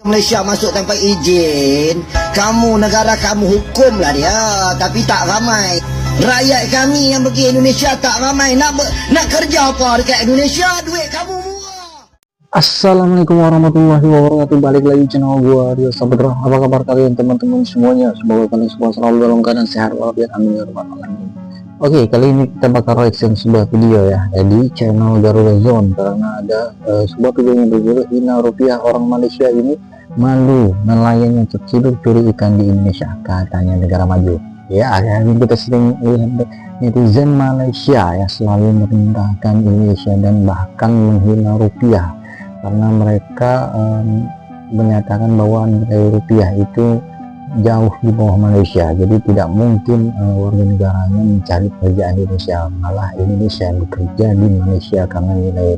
Malaysia masuk tanpa izin. Kamu, negara kamu hukumlah dia, tapi tak ramai. Rakyat kami yang pergi Indonesia tak ramai. Nak kerja apa dekat Indonesia? Duit kamu murah. Assalamualaikum warahmatullahi wabarakatuh. Balik lagi channel gua Rio Sabudra. Apa kabar kalian teman-teman semuanya? Semoga kalian semua selalu dalam keadaan sehat walafiat, amin ya rabbal alamin. Oke, kali ini kita bakal reaction sebuah video ya di channel Garuda Zone, karena ada sebuah video yang berjudul "Hina Rupiah, Orang Malaysia Ini Malu Nelayan yang Terciduk Curi Ikan di Indonesia, Katanya Negara Maju." Ya, akhirnya kita sering lihat netizen Malaysia ya selalu merendahkan Indonesia dan bahkan menghina rupiah, karena mereka menyatakan bahwa nilai rupiah itu jauh di bawah Malaysia, jadi tidak mungkin warga negaranya mencari pekerjaan di Indonesia, malah Indonesia bekerja di Malaysia karena nilai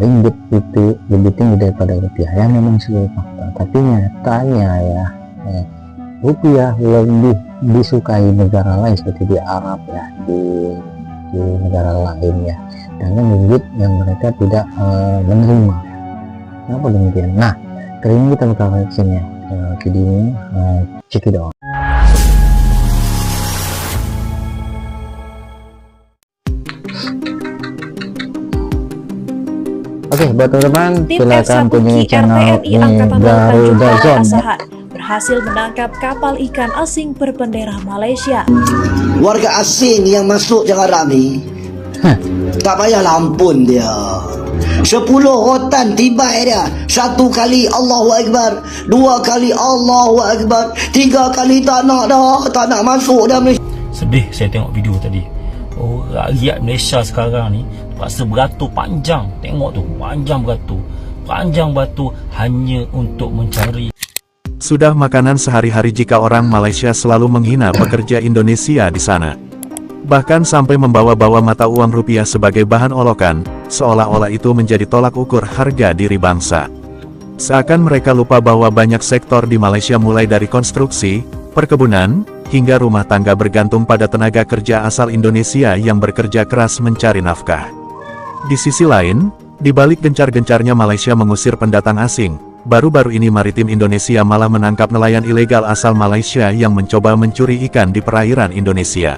ringgit itu lebih tinggi daripada rupiah. Ya memang sebagai fakta, tapi nyatanya ya rupiah lebih disukai negara lain seperti di Arab ya, di negara lain ya, dengan ringgit yang mereka tidak menerima. Kenapa demikian? Nah, kali ini kita bakal reaksinya videonya, check it out. Oke, buat teman-teman silakan kunjungi channel ini Garuda Zone. Berhasil menangkap kapal ikan asing berbendera Malaysia. Warga asing yang masuk jangan rame. Tak payah lampun dia. 10 rotan tiba dia. 1 kali Allahu Akbar, 2 kali Allahu Akbar, 3 kali tak nak dah, tak nak masuk dah Malaysia. Sedih saya tengok video tadi. Oh, rakyat Malaysia sekarang ni rasa beratur panjang. Tengok tu, panjang beratur hanya untuk mencari. Sudah makanan sehari-hari jika orang Malaysia selalu menghina pekerja Indonesia di sana. Bahkan sampai membawa-bawa mata uang rupiah sebagai bahan olokan, seolah-olah itu menjadi tolak ukur harga diri bangsa. Seakan mereka lupa bahwa banyak sektor di Malaysia mulai dari konstruksi, perkebunan, hingga rumah tangga bergantung pada tenaga kerja asal Indonesia yang bekerja keras mencari nafkah. Di sisi lain, di balik gencar-gencarnya Malaysia mengusir pendatang asing, baru-baru ini maritim Indonesia malah menangkap nelayan ilegal asal Malaysia yang mencoba mencuri ikan di perairan Indonesia.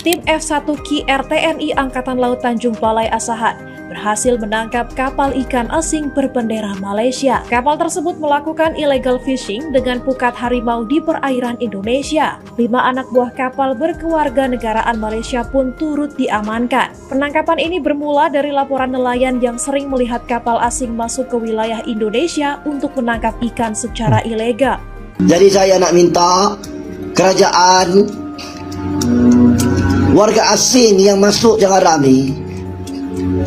Tim F1Q RTNI Angkatan Laut Tanjung Balai Asahan berhasil menangkap kapal ikan asing berbendera Malaysia. Kapal tersebut melakukan illegal fishing dengan pukat harimau di perairan Indonesia. 5 anak buah kapal berkewarganegaraan Malaysia pun turut diamankan. Penangkapan ini bermula dari laporan nelayan yang sering melihat kapal asing masuk ke wilayah Indonesia untuk menangkap ikan secara ilegal. Jadi saya nak minta kerajaan, warga asing yang masuk jangan rame.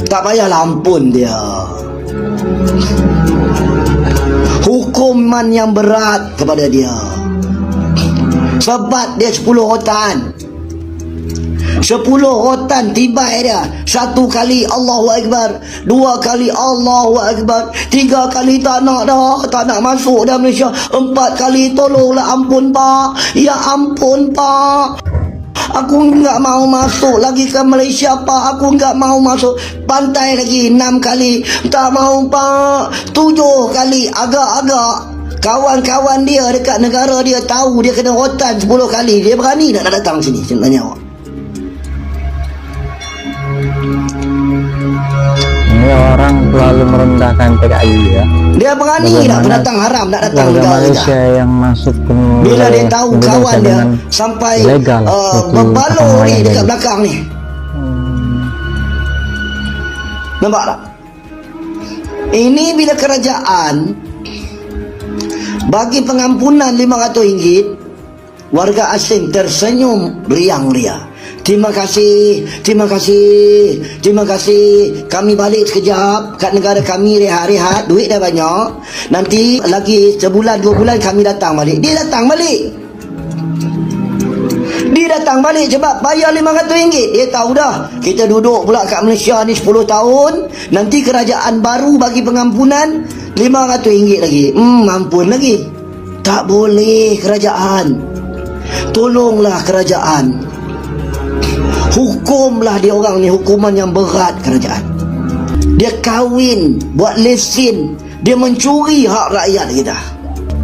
Tak payah lampun dia. Hukuman yang berat kepada dia. Sebab dia 10 rotan. 10 rotan tiba dia. 1 kali Allahu Akbar, 2 kali Allahu Akbar, 3 kali tak nak dah, tak nak masuk dah Malaysia, 4 kali tolonglah, ampun pak, ya ampun pak, aku enggak mau masuk lagi ke Malaysia pak, aku enggak mau masuk pantai lagi. 6 kali tak mau pak, 7 kali. Agak-agak kawan-kawan dia dekat negara dia tahu dia kena rotan 10 kali, dia berani nak datang sini? Tanya awak. Ini orang selalu merendahkan PKI ya. Dia berani nak pendatang haram nak datang warga Malaysia yang masuk ke bila dia tahu kawan dia sampai berbaloi ni dekat belakang ni. Nampak tak? Ini bila kerajaan bagi pengampunan RM500, warga asing tersenyum riang-riang. Terima kasih, terima kasih, terima kasih. Kami balik sekejap kat negara kami, rehat-rehat, duit dah banyak. Nanti lagi sebulan 2 bulan kami datang balik. Dia datang balik. Dia datang balik sebab bayar RM500. Dia tahu dah, kita duduk pula kat Malaysia ni 10 tahun. Nanti kerajaan baru bagi pengampunan RM500 lagi. Ampun lagi. Tak boleh kerajaan. Tolonglah kerajaan. Hukumlah dia orang ni hukuman yang berat kerajaan. Dia kahwin, buat lesen, Dia mencuri hak rakyat kita.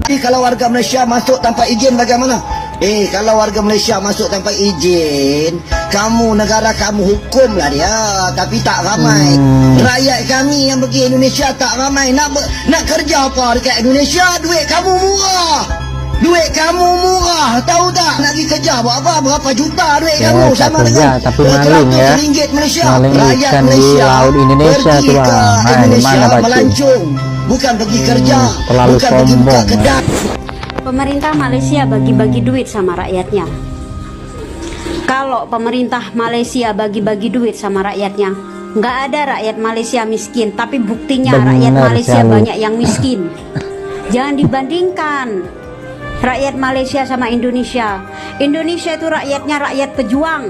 Jadi kalau warga Malaysia masuk tanpa izin bagaimana? Kalau warga Malaysia masuk tanpa izin, kamu negara kamu hukumlah dia, tapi tak ramai. Rakyat kami yang pergi Indonesia tak ramai. Nak kerja apa dekat Indonesia? Duit kamu murah. Duit kamu murah, tahu tak? Nak pergi kerja buat apa? Berapa juta duit Ya, kamu tak sama kerja, dengan tapi maling ya. RM100 Malaysia. Maling Rakyat ikan di Malaysia laut Indonesia pergi tu, ke Bang. Di Indonesia mana, Pakcik? melancong, bukan pergi kerja, terlalu bukan pergi buka sombong, ya. kedai. Pemerintah Malaysia bagi-bagi duit sama rakyatnya. Kalau pemerintah Malaysia bagi-bagi duit sama rakyatnya, nggak ada rakyat Malaysia miskin, tapi buktinya rakyat Benar Malaysia sekali. banyak yang miskin. Jangan dibandingkan rakyat Malaysia sama Indonesia. Indonesia itu rakyatnya rakyat pejuang,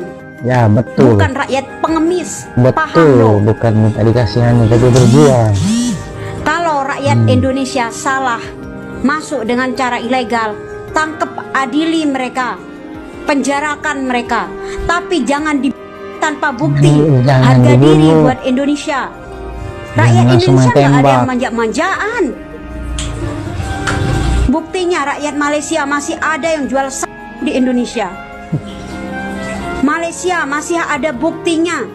Ya betul. bukan rakyat pengemis. Paham Betul, loh? bukan minta dikasihani tapi berjuang. Kalau rakyat Indonesia salah, masuk dengan cara ilegal, tangkep, adili mereka, penjarakan mereka, tapi jangan tanpa bukti. Jangan Harga diri dibunuh. buat Indonesia. Rakyat Jangan langsung Indonesia nggak ada tembak. yang manja-manjaan. Buktinya rakyat Malaysia masih ada yang jual di Indonesia. Malaysia masih ada buktinya,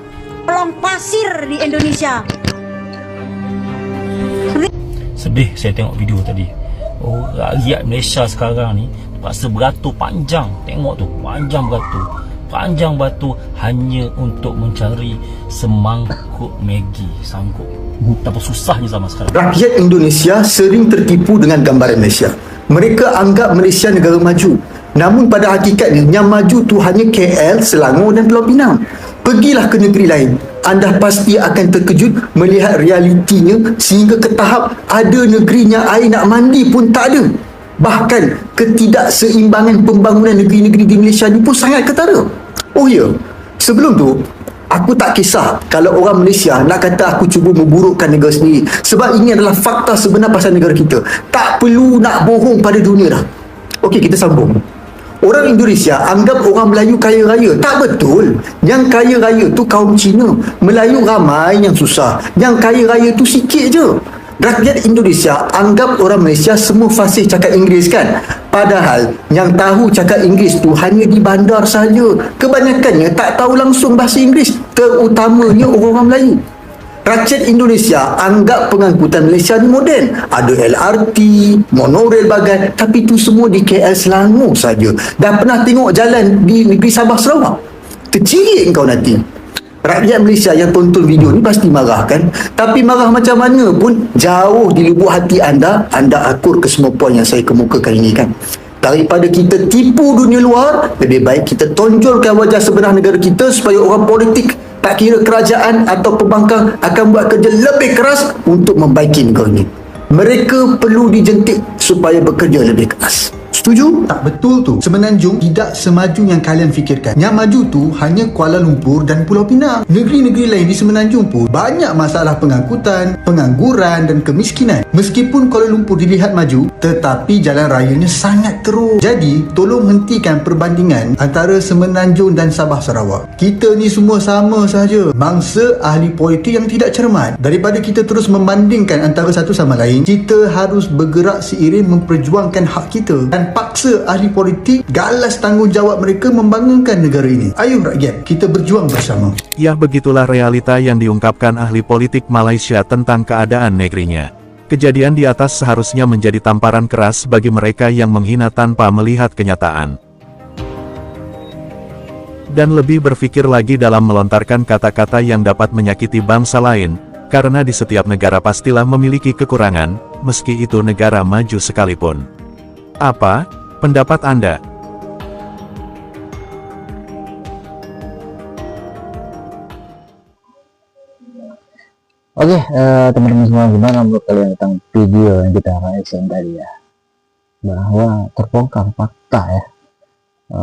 pelong pasir di Indonesia. Sedih saya tengok video tadi. Rakyat Malaysia sekarang ni terpaksa beratur panjang. Tengok tu, panjang batu hanya untuk mencari semangkuk Maggi. Sanggup. Betapa susahnya zaman sekarang. Rakyat Indonesia sering tertipu dengan gambaran Malaysia. Mereka anggap Malaysia negara maju. Namun pada hakikatnya yang maju tu hanya KL, Selangor dan Pulau Pinang. Pergilah ke negeri lain, anda pasti akan terkejut melihat realitinya, sehingga ke tahap ada negerinya air nak mandi pun tak ada. Bahkan ketidakseimbangan pembangunan negeri-negeri di Malaysia ni pun sangat ketara. Oh ya, sebelum tu aku tak kisah kalau orang Malaysia nak kata aku cuba memburukkan negara sendiri, sebab ini adalah fakta sebenar pasal negara kita. Tak perlu nak bohong pada dunia dah. Okey, kita sambung. Orang Indonesia anggap orang Melayu kaya raya. Tak betul. Yang kaya raya tu kaum Cina. Melayu ramai yang susah. Yang kaya raya tu sikit je. Rakyat Indonesia anggap orang Malaysia semua fasih cakap Inggeris kan? Padahal yang tahu cakap Inggeris tu hanya di bandar saja. Kebanyakannya tak tahu langsung bahasa Inggeris, terutamanya orang Melayu. Rakyat Indonesia anggap pengangkutan Malaysia ni moden. Ada LRT, monorail bagai, tapi itu semua di KL Selangor saja. Dah pernah tengok jalan di negeri Sabah Sarawak? Tercirit kau nanti. Rakyat Malaysia yang tonton video ni pasti marah kan? Tapi marah macam mana pun, jauh di lubuk hati anda akur ke semua poin yang saya kemukakan ini kan. Daripada kita tipu dunia luar, lebih baik kita tonjolkan wajah sebenar negara kita supaya orang politik, tak kira kerajaan atau pembangkang, akan buat kerja lebih keras untuk membaiki negara ini. Mereka perlu dijentik supaya bekerja lebih keras. Setuju? Tak betul tu. Semenanjung tidak semaju yang kalian fikirkan. Yang maju tu hanya Kuala Lumpur dan Pulau Pinang. Negeri-negeri lain di Semenanjung pun banyak masalah pengangkutan, pengangguran dan kemiskinan. Meskipun Kuala Lumpur dilihat maju, tetapi jalan rayanya sangat teruk. Jadi, tolong hentikan perbandingan antara Semenanjung dan Sabah Sarawak. Kita ni semua sama sahaja. Bangsa ahli politik yang tidak cermat. Daripada kita terus membandingkan antara satu sama lain, kita harus bergerak seiring memperjuangkan hak kita dan paksa ahli politik galas tanggungjawab mereka membangunkan negara ini. Ayuh rakyat, kita berjuang bersama. Ya, begitulah realita yang diungkapkan ahli politik Malaysia tentang keadaan negerinya. Kejadian di atas seharusnya menjadi tamparan keras bagi mereka yang menghina tanpa melihat kenyataan. Dan lebih berpikir lagi dalam melontarkan kata-kata yang dapat menyakiti bangsa lain, karena di setiap negara pastilah memiliki kekurangan, meski itu negara maju sekalipun. Apa pendapat Anda? Oke, teman-teman semua, gimana menurut kalian tentang video yang kita reaction tadi ya? Bahwa terbongkar fakta ya,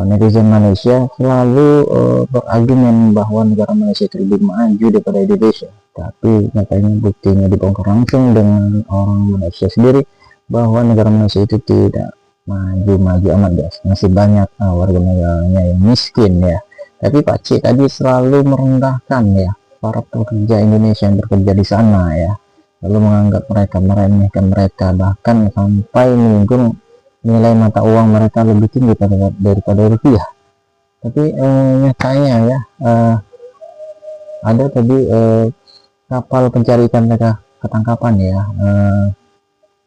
netizen Malaysia selalu berargumen bahwa negara Malaysia itu lebih maju daripada Indonesia, tapi nyatanya buktinya dibongkar langsung dengan orang Malaysia sendiri bahwa negara Malaysia itu tidak maju-maju amat guys, masih banyak warga negaranya yang miskin ya. Tapi Pak Cik tadi selalu merendahkan ya para pekerja Indonesia yang bekerja di sana ya, lalu menganggap mereka, meremehkan mereka, bahkan sampai menyinggung nilai mata uang mereka lebih tinggi daripada rupiah. Tapi nyatanya ya, ada tadi kapal pencari ikan mereka ketangkapan ya,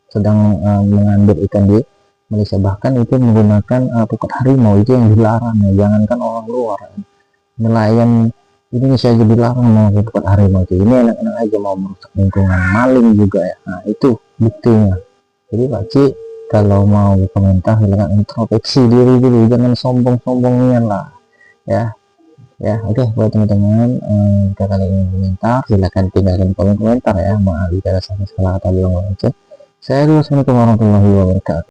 sedang mengambil ikan di Malaysia, bahkan itu menggunakan pukat harimau, itu yang dilarang ya. Jangankan orang luar, nelayan Indonesia aja dilarang memakai pukat harimau. Itu ini anak-anak aja mau merusak lingkungan, maling juga ya. Nah itu buktinya. Jadi Pak Cik, kalau mau komentar silakan introspeksi diri dulu, jangan sombong-sombongnya lah ya. Oke, buat teman-teman, jika kalian ingin komentar silakan tinggalin komentar ya. Maaf jika ada salah kata bilang. Saya Assalamualaikum warahmatullahi wabarakatuh.